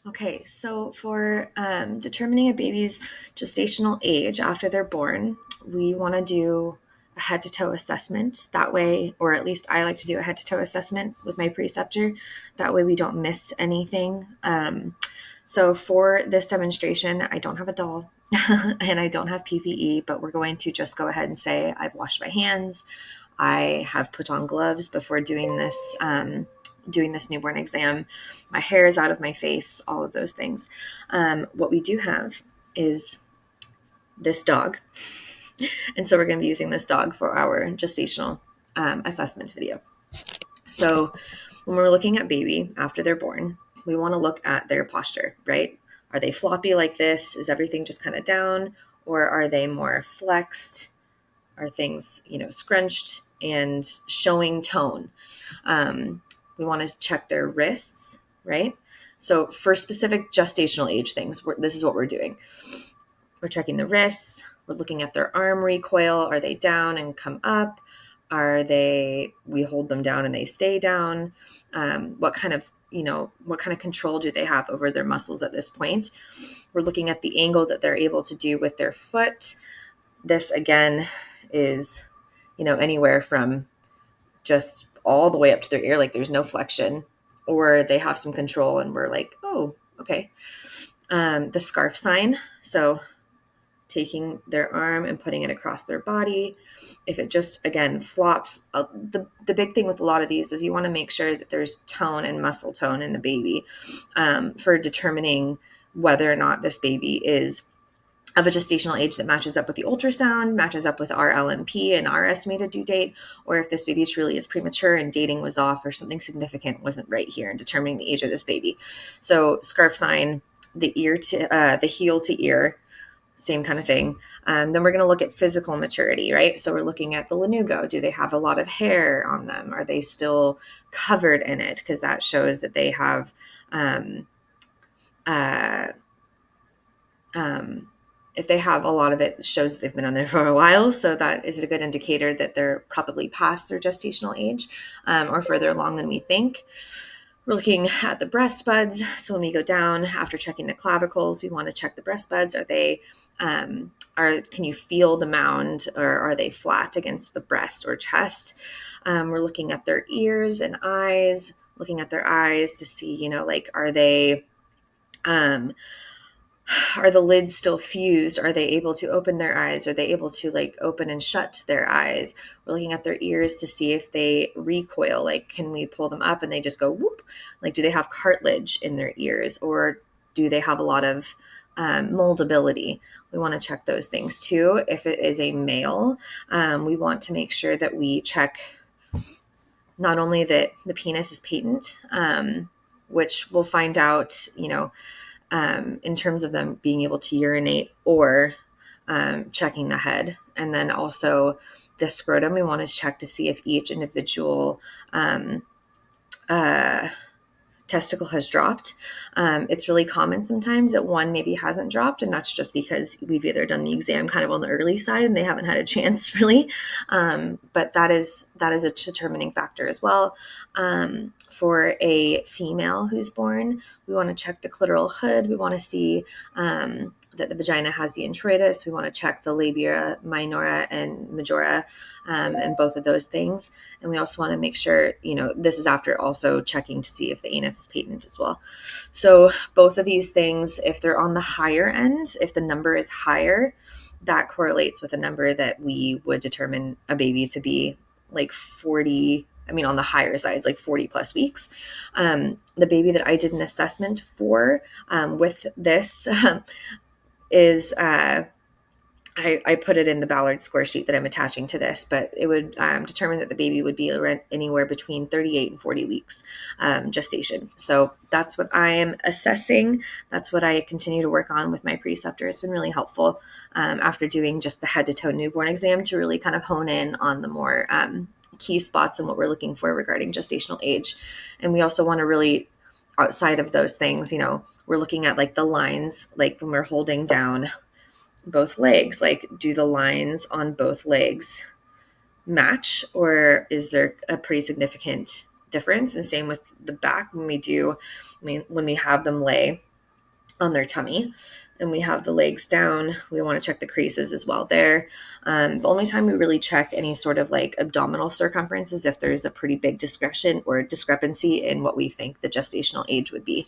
Okay, so for determining a baby's gestational age after they're born, we want to do a head to toe assessment. That way, or at least I like to do a head to toe assessment with my preceptor. That way, we don't miss anything. So for this demonstration, I don't have a doll and I don't have PPE, but we're going to just go ahead and say I've washed my hands. I have put on gloves before doing this newborn exam. My hair is out of my face, all of those things. What we do have is this dog. And so we're going to be using this dog for our gestational assessment video. So when we're looking at baby after they're born, we want to look at their posture, right? Are they floppy like this? Is everything just kind of down? Or are they more flexed? Are things, scrunched and showing tone? We want to check their wrists, right? So for specific gestational age things, this is what we're doing. We're checking the wrists. We're looking at their arm recoil. Are they down and come up? We hold them down and they stay down? What kind of control do they have over their muscles at this point? We're looking at the angle that they're able to do with their foot. This again is, anywhere from just all the way up to their ear, like there's no flexion, or they have some control and we're like, oh, okay. The scarf sign. So taking their arm and putting it across their body. If it just, again, flops, the big thing with a lot of these is you want to make sure that there's tone and muscle tone in the baby for determining whether or not this baby is of a gestational age that matches up with the ultrasound, matches up with our LMP and our estimated due date, or if this baby truly is premature and dating was off or something significant wasn't right here in determining the age of this baby. So scarf sign, the heel to ear, same kind of thing. Then we're going to look at physical maturity, right? So we're looking at the lanugo. Do they have a lot of hair on them? Are they still covered in it? Because that shows that they have if they have a lot of it, it shows that they've been on there for a while. So that is a good indicator that they're probably past their gestational age or further along than we think. We're looking at the breast buds. So when we go down after checking the clavicles, we want to check the breast buds. Are they, can you feel the mound, or are they flat against the breast or chest? We're looking at their ears and eyes, looking at their eyes to see, are they, are the lids still fused? Are they able to open their eyes? Are they able to open and shut their eyes? We're looking at their ears to see if they recoil. Can we pull them up and they just go whoop? Do they have cartilage in their ears, or do they have a lot of moldability? We want to check those things too. If it is a male, we want to make sure that we check not only that the penis is patent, which we'll find out, in terms of them being able to urinate, or checking the head. And then also the scrotum, we want to check to see if each individual testicle has dropped. It's really common sometimes that one maybe hasn't dropped, and that's just because we've either done the exam kind of on the early side and they haven't had a chance really. But that is a determining factor as well. For a female who's born, we want to check the clitoral hood. We want to see that the vagina has the introitus. We want to check the labia minora and majora, and both of those things. And we also want to make sure, this is after also checking to see if the anus is patent as well. So both of these things, if they're on the higher end, if the number is higher, that correlates with a number that we would determine a baby to be 40, on the higher sides, 40 plus weeks. The baby that I did an assessment for with this is, I put it in the Ballard Score sheet that I'm attaching to this, but it would determine that the baby would be anywhere between 38 and 40 weeks gestation. So that's what I am assessing. That's what I continue to work on with my preceptor. It's been really helpful after doing just the head to toe newborn exam to really kind of hone in on the more key spots and what we're looking for regarding gestational age. And we also want to really, outside of those things, we're looking at the lines, when we're holding down both legs, do the lines on both legs match, or is there a pretty significant difference? And same with the back when we have them lay on their tummy. And we have the legs down. We want to check the creases as well there. The only time we really check any sort of like abdominal circumference is if there's a pretty big discrepancy in what we think the gestational age would be.